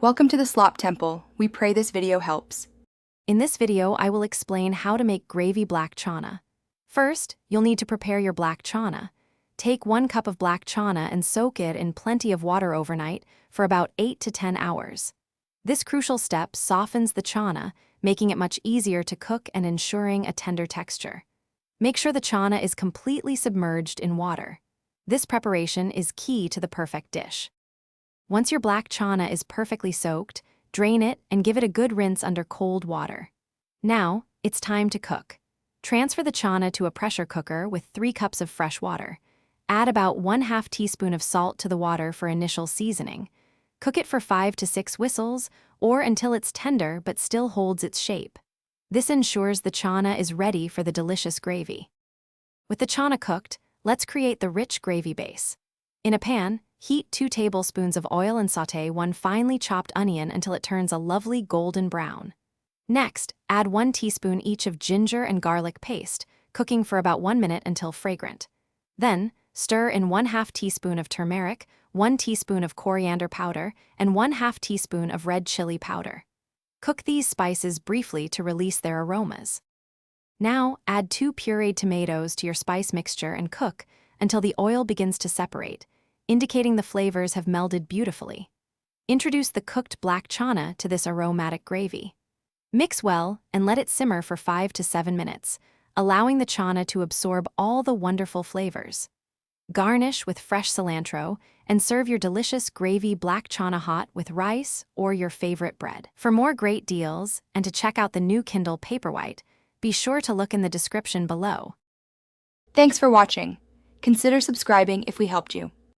Welcome to the Slop Temple. We pray this video helps. In this video, I will explain how to make gravy black chana. First, you'll need to prepare your black chana. Take 1 cup of black chana and soak it in plenty of water overnight for about 8 to 10 hours. This crucial step softens the chana, making it much easier to cook and ensuring a tender texture. Make sure the chana is completely submerged in water. This preparation is key to the perfect dish. Once your black chana is perfectly soaked, drain it and give it a good rinse under cold water. Now, it's time to cook. Transfer the chana to a pressure cooker with 3 cups of fresh water. Add about 1/2 teaspoon of salt to the water for initial seasoning. Cook it for 5 to 6 whistles or until it's tender but still holds its shape. This ensures the chana is ready for the delicious gravy. With the chana cooked, let's create the rich gravy base. In a pan, heat 2 tablespoons of oil and sauté 1 finely chopped onion until it turns a lovely golden brown. Next, add 1 teaspoon each of ginger and garlic paste, cooking for about 1 minute until fragrant. Then, stir in 1/2 teaspoon of turmeric, 1 teaspoon of coriander powder, and 1/2 teaspoon of red chili powder. Cook these spices briefly to release their aromas. Now, add 2 pureed tomatoes to your spice mixture and cook until the oil begins to separate, indicating the flavors have melded beautifully. Introduce the cooked black chana to this aromatic gravy. Mix well and let it simmer for 5 to 7 minutes, allowing the chana to absorb all the wonderful flavors. Garnish with fresh cilantro and serve your delicious gravy black chana hot with rice or your favorite bread. For more great deals and to check out the new Kindle Paperwhite, be sure to look in the description below. Thanks for watching. Consider subscribing if we helped you.